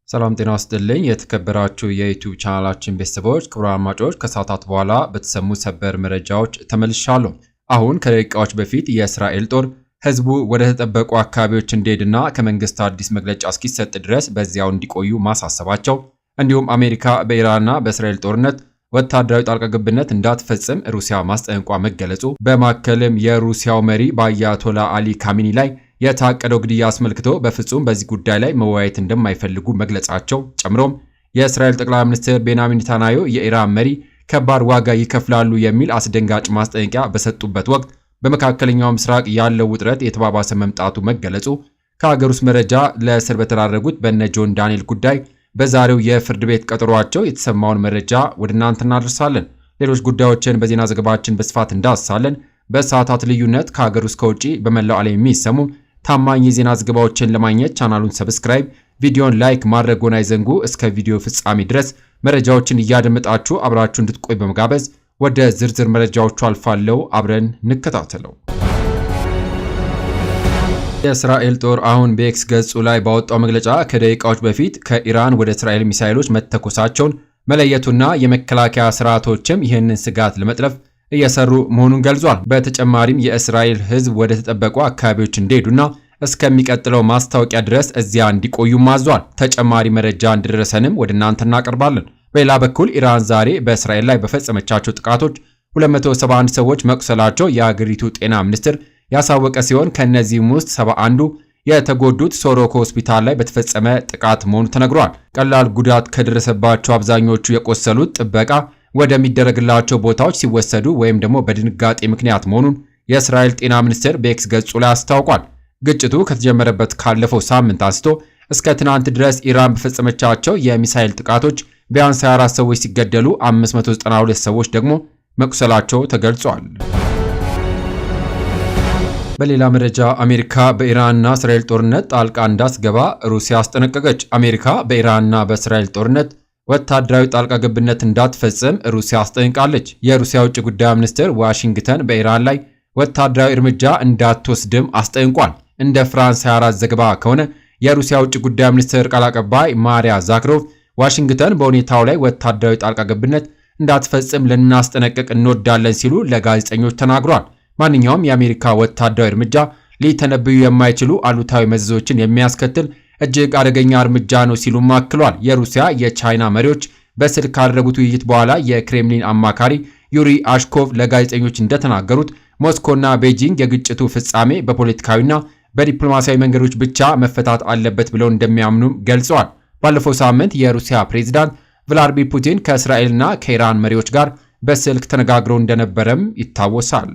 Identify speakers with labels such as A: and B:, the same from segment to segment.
A: ሰላም ጤና ይስጥልኝ የተከበራችሁ የዩቲዩብ ቻናላችን ቤተሰቦች ክቡራን አድማጮች ከሰዓታት በኋላ በተሰሙ ሰበር መረጃዎች ተመልሻለሁ። አሁን ከደቂቃዎች በፊት የእስራኤል ጦር ህዝቡ ወደ ተጠበቁ አካባቢዎች እንዲሄድና ከመንግስት አዲስ መግለጫ እስኪሰጥ ድረስ በዚያው እንዲቆዩ ማሳሰባቸው እንዲሁም አሜሪካ በኢራንና በእስራኤል ጦርነት ወታደራዊ ጣልቃ ገብነት እንዳትፈጽም ሩሲያ ማስጠንቀቋ መገለጹ በማከልም የሩሲያው መሪ በአያቶላ አሊ ካሚኒ ላይ የታቀደው ግድያ አስመልክቶ በፍጹም በዚህ ጉዳይ ላይ መወያየት እንደማይፈልጉ መግለጻቸው ጨምሮም የእስራኤል ጠቅላይ ሚኒስትር ቤንያሚን ኔታንያሁ የኢራን መሪ ከባድ ዋጋ ይከፍላሉ የሚል አስደንጋጭ ማስጠንቀቂያ በሰጡበት ወቅት በመካከለኛው ምስራቅ ያለው ውጥረት የተባባሰ መምጣቱ መገለጹ ከሀገር ውስጥ መረጃ ለእስር በተዳረጉት በነ ጆን ዳንኤል ጉዳይ በዛሬው የፍርድ ቤት ቀጠሯቸው የተሰማውን መረጃ ወደ እናንተ እናደርሳለን። ሌሎች ጉዳዮችን በዜና ዘገባችን በስፋት እንዳስሳለን። በሰዓታት ልዩነት ከሀገር ውስጥ ከውጪ በመላው ዓለም የሚሰሙ ታማኝ የዜና ዘገባዎችን ለማግኘት ቻናሉን ሰብስክራይብ፣ ቪዲዮን ላይክ ማድረግዎን አይዘንጉ። እስከ ቪዲዮ ፍጻሜ ድረስ መረጃዎችን እያደመጣችሁ አብራችሁ እንድትቆይ በመጋበዝ ወደ ዝርዝር መረጃዎቹ አልፋለሁ። አብረን እንከታተለው። የእስራኤል ጦር አሁን በኤክስ ገጹ ላይ ባወጣው መግለጫ ከደቂቃዎች በፊት ከኢራን ወደ እስራኤል ሚሳኤሎች መተኮሳቸውን መለየቱና የመከላከያ ስርዓቶችም ይህንን ስጋት ለመጥለፍ እየሰሩ መሆኑን ገልጿል። በተጨማሪም የእስራኤል ሕዝብ ወደ ተጠበቁ አካባቢዎች እንዲሄዱና እስከሚቀጥለው ማስታወቂያ ድረስ እዚያ እንዲቆዩ ማዟል። ተጨማሪ መረጃ እንዲደረሰንም ወደ እናንተ እናቀርባለን። በሌላ በኩል ኢራን ዛሬ በእስራኤል ላይ በፈጸመቻቸው ጥቃቶች 271 ሰዎች መቁሰላቸው የአገሪቱ ጤና ሚኒስቴር ያሳወቀ ሲሆን ከእነዚህም ውስጥ 71ዱ የተጎዱት ሶሮኮ ሆስፒታል ላይ በተፈጸመ ጥቃት መሆኑ ተነግሯል። ቀላል ጉዳት ከደረሰባቸው አብዛኞቹ የቆሰሉት ጥበቃ ወደሚደረግላቸው ቦታዎች ሲወሰዱ ወይም ደግሞ በድንጋጤ ምክንያት መሆኑን የእስራኤል ጤና ሚኒስቴር በኤክስ ገጹ ላይ አስታውቋል። ግጭቱ ከተጀመረበት ካለፈው ሳምንት አንስቶ እስከ ትናንት ድረስ ኢራን በፈጸመቻቸው የሚሳኤል ጥቃቶች ቢያንስ 24 ሰዎች ሲገደሉ 592 ሰዎች ደግሞ መቁሰላቸው ተገልጿል። በሌላ መረጃ አሜሪካ በኢራንና እስራኤል ጦርነት ጣልቃ እንዳትገባ ሩሲያ አስጠነቀቀች። አሜሪካ በኢራንና በእስራኤል ጦርነት ወታደራዊ ጣልቃ ገብነት እንዳትፈጽም ሩሲያ አስጠንቅቃለች። የሩሲያ ውጭ ጉዳይ ሚኒስትር ዋሽንግተን በኢራን ላይ ወታደራዊ እርምጃ እንዳትወስድም አስጠንቅቋል። እንደ ፍራንስ 24 ዘገባ ከሆነ የሩሲያ ውጭ ጉዳይ ሚኒስትር ቃል አቀባይ ማሪያ ዛክሮቭ ዋሽንግተን በሁኔታው ላይ ወታደራዊ ጣልቃ ገብነት እንዳትፈጽም ልናስጠነቅቅ እንወዳለን ሲሉ ለጋዜጠኞች ተናግሯል። ማንኛውም የአሜሪካ ወታደራዊ እርምጃ ሊተነብዩ የማይችሉ አሉታዊ መዘዞችን የሚያስከትል እጅግ አደገኛ እርምጃ ነው ሲሉም አክሏል። የሩሲያ የቻይና መሪዎች በስልክ ካደረጉት ውይይት በኋላ የክሬምሊን አማካሪ ዩሪ አሽኮቭ ለጋዜጠኞች እንደተናገሩት ሞስኮና ቤጂንግ የግጭቱ ፍጻሜ በፖለቲካዊና በዲፕሎማሲያዊ መንገዶች ብቻ መፈታት አለበት ብለው እንደሚያምኑም ገልጸዋል። ባለፈው ሳምንት የሩሲያ ፕሬዝዳንት ቭላዲሚር ፑቲን ከእስራኤልና ከኢራን መሪዎች ጋር በስልክ ተነጋግረው እንደነበረም ይታወሳል።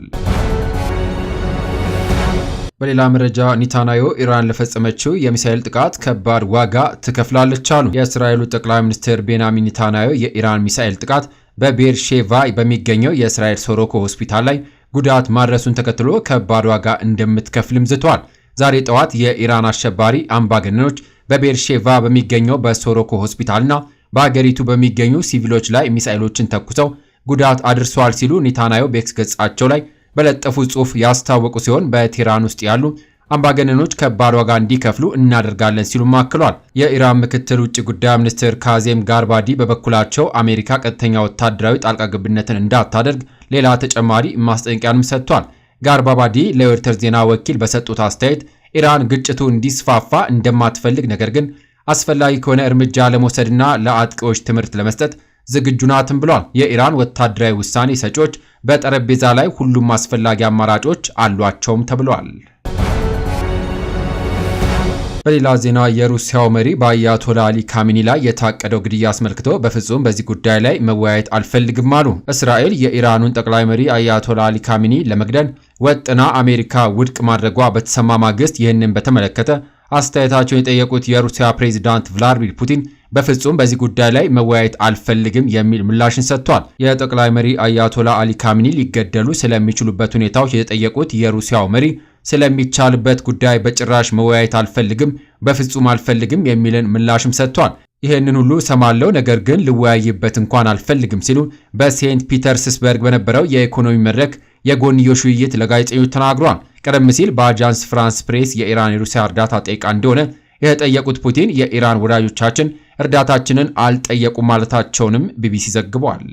A: በሌላ መረጃ ኔታንያሁ ኢራን ለፈጸመችው የሚሳኤል ጥቃት ከባድ ዋጋ ትከፍላለች አሉ። የእስራኤሉ ጠቅላይ ሚኒስትር ቤንያሚን ኔታንያሁ የኢራን ሚሳኤል ጥቃት በቤርሼቫ በሚገኘው የእስራኤል ሶሮኮ ሆስፒታል ላይ ጉዳት ማድረሱን ተከትሎ ከባድ ዋጋ እንደምትከፍልም ዝተዋል። ዛሬ ጠዋት የኢራን አሸባሪ አምባገነኖች በቤርሼቫ በሚገኘው በሶሮኮ ሆስፒታልና በአገሪቱ በሚገኙ ሲቪሎች ላይ ሚሳኤሎችን ተኩሰው ጉዳት አድርሰዋል ሲሉ ኔታንያሁ በኤክስ ገጻቸው ላይ በለጠፉ ጽሑፍ ያስታወቁ ሲሆን በቴህራን ውስጥ ያሉ አምባገነኖች ከባድ ዋጋ እንዲከፍሉ እናደርጋለን ሲሉ አክለዋል። የኢራን ምክትል ውጭ ጉዳይ ሚኒስትር ካዜም ጋርባዲ በበኩላቸው አሜሪካ ቀጥተኛ ወታደራዊ ጣልቃ ገብነትን እንዳታደርግ ሌላ ተጨማሪ ማስጠንቀቂያንም ሰጥቷል። ጋርባዲ ለሮይተርስ ዜና ወኪል በሰጡት አስተያየት ኢራን ግጭቱ እንዲስፋፋ እንደማትፈልግ ነገር ግን አስፈላጊ ከሆነ እርምጃ ለመውሰድና ለአጥቂዎች ትምህርት ለመስጠት ዝግጁ ናትም ብሏል። የኢራን ወታደራዊ ውሳኔ ሰጪዎች በጠረጴዛ ላይ ሁሉም አስፈላጊ አማራጮች አሏቸውም ተብሏል። በሌላ ዜና የሩሲያው መሪ በአያቶላ አሊ ካሚኒ ላይ የታቀደው ግድያ አስመልክቶ በፍጹም በዚህ ጉዳይ ላይ መወያየት አልፈልግም አሉ። እስራኤል የኢራኑን ጠቅላይ መሪ አያቶላ አሊ ካሚኒ ለመግደል ወጥና አሜሪካ ውድቅ ማድረጓ በተሰማ ማግስት ይህንን በተመለከተ አስተያየታቸውን የጠየቁት የሩሲያ ፕሬዝዳንት ቭላዲሚር ፑቲን በፍጹም በዚህ ጉዳይ ላይ መወያየት አልፈልግም የሚል ምላሽን ሰጥቷል። የጠቅላይ መሪ አያቶላ አሊ ካሚኒ ሊገደሉ ስለሚችሉበት ሁኔታዎች የተጠየቁት የሩሲያው መሪ ስለሚቻልበት ጉዳይ በጭራሽ መወያየት አልፈልግም፣ በፍጹም አልፈልግም የሚልን ምላሽም ሰጥቷል። ይህንን ሁሉ ሰማለው፣ ነገር ግን ልወያይበት እንኳን አልፈልግም ሲሉ በሴንት ፒተርስበርግ በነበረው የኢኮኖሚ መድረክ የጎንዮሽ ውይይት ለጋዜጠኞች ተናግሯል። ቀደም ሲል በአጃንስ ፍራንስ ፕሬስ የኢራን የሩሲያ እርዳታ ጠይቃ እንደሆነ የተጠየቁት ፑቲን የኢራን ወዳጆቻችን እርዳታችንን አልጠየቁም ማለታቸውንም ቢቢሲ ዘግቧል።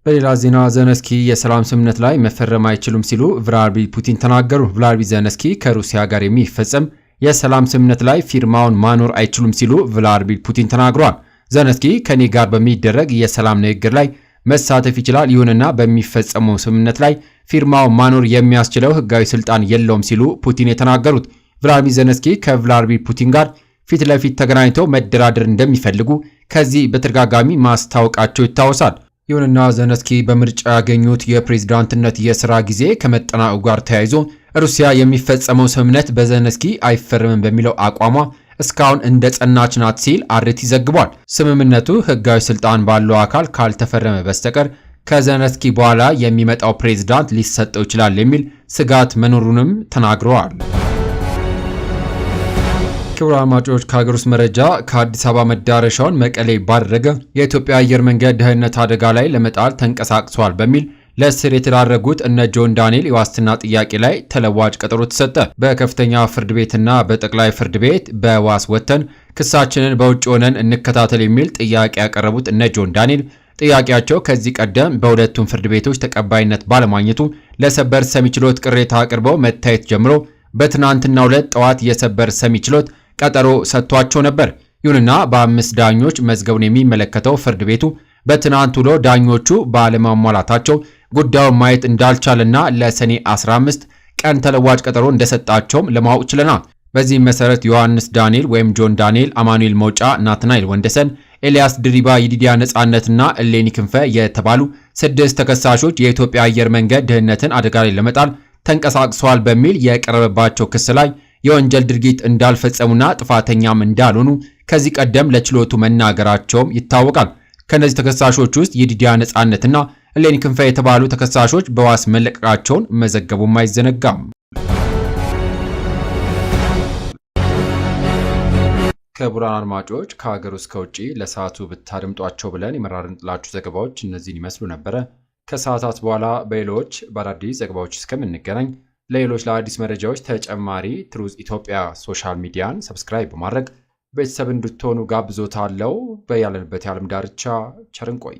A: በሌላ ዜና ዘለንስኪ የሰላም ስምምነት ላይ መፈረም አይችሉም ሲሉ ቭላድሚር ፑቲን ተናገሩ። ቭላድሚር ዘለንስኪ ከሩሲያ ጋር የሚፈጸም የሰላም ስምምነት ላይ ፊርማውን ማኖር አይችሉም ሲሉ ቭላድሚር ፑቲን ተናግረዋል። ዘለንስኪ ከኔ ጋር በሚደረግ የሰላም ንግግር ላይ መሳተፍ ይችላል፣ ይሁንና በሚፈጸመው ስምምነት ላይ ፊርማው ማኖር የሚያስችለው ህጋዊ ስልጣን የለውም ሲሉ ፑቲን የተናገሩት። ቭላድሚር ዘለንስኪ ከቭላድሚር ፑቲን ጋር ፊት ለፊት ተገናኝተው መደራደር እንደሚፈልጉ ከዚህ በተደጋጋሚ ማስታወቃቸው ይታወሳል። ይሁንና ዘለንስኪ በምርጫ ያገኙት የፕሬዝዳንትነት የሥራ ጊዜ ከመጠናቀቁ ጋር ተያይዞ ሩሲያ የሚፈጸመው ስምምነት በዘለንስኪ አይፈርምም በሚለው አቋሟ እስካሁን እንደ ጸናች ናት ሲል አርቲ ዘግቧል። ስምምነቱ ህጋዊ ስልጣን ባለው አካል ካልተፈረመ በስተቀር ከዘለንስኪ በኋላ የሚመጣው ፕሬዝዳንት ሊሰጠው ይችላል የሚል ስጋት መኖሩንም ተናግረዋል። ክቡራን አድማጮች ከሀገር ውስጥ መረጃ ከአዲስ አበባ መዳረሻውን መቀሌ ባደረገ የኢትዮጵያ አየር መንገድ ደህንነት አደጋ ላይ ለመጣል ተንቀሳቅሷል በሚል ለእስር የተዳረጉት እነ ጆን ዳንኤል የዋስትና ጥያቄ ላይ ተለዋጭ ቀጠሮ ተሰጠ። በከፍተኛ ፍርድ ቤትና በጠቅላይ ፍርድ ቤት በዋስ ወጥተን ክሳችንን በውጭ ሆነን እንከታተል የሚል ጥያቄ ያቀረቡት እነ ጆን ዳንኤል ጥያቄያቸው ከዚህ ቀደም በሁለቱም ፍርድ ቤቶች ተቀባይነት ባለማግኘቱ ለሰበር ሰሚ ችሎት ቅሬታ አቅርበው መታየት ጀምሮ በትናንትናው ዕለት ጠዋት የሰበር ሰሚ ችሎት ቀጠሮ ሰጥቷቸው ነበር። ይሁንና በ5 ዳኞች መዝገቡን የሚመለከተው ፍርድ ቤቱ በትናንት ውሎ ዳኞቹ ባለማሟላታቸው ጉዳዩን ማየት እንዳልቻለና ለሰኔ 15 ቀን ተለዋጭ ቀጠሮ እንደሰጣቸውም ለማወቅ ችለናል። በዚህም መሰረት ዮሐንስ ዳንኤል ወይም ጆን ዳንኤል፣ አማኑኤል መውጫ፣ ናትናኤል ወንደሰን፣ ኤልያስ ድሪባ፣ ይዲዲያ ነጻነትና እሌኒ ክንፈ የተባሉ 6 ተከሳሾች የኢትዮጵያ አየር መንገድ ደህንነትን አደጋ ላይ ለመጣል ተንቀሳቅሰዋል በሚል የቀረበባቸው ክስ ላይ የወንጀል ድርጊት እንዳልፈጸሙና ጥፋተኛም እንዳልሆኑ ከዚህ ቀደም ለችሎቱ መናገራቸውም ይታወቃል። ከነዚህ ተከሳሾች ውስጥ ይዲዲያ ነጻነትና እሌኒ ክንፈ የተባሉ ተከሳሾች በዋስ መለቀቃቸውን መዘገቡም አይዘነጋም። ክቡራን አድማጮች ከሀገር ውስጥ ከውጪ ለሰዓቱ ብታደምጧቸው ብለን የመራርንላችሁ ዘገባዎች እነዚህን ይመስሉ ነበረ። ከሰዓታት በኋላ በሌሎች በአዳዲስ ዘገባዎች እስከምንገናኝ ለሌሎች ለአዲስ መረጃዎች ተጨማሪ ትሩዝ ኢትዮጵያ ሶሻል ሚዲያን ሰብስክራይብ በማድረግ ቤተሰብ እንድትሆኑ ጋብዞታለሁ። በያለንበት የዓለም ዳርቻ ቸር እንቆይ።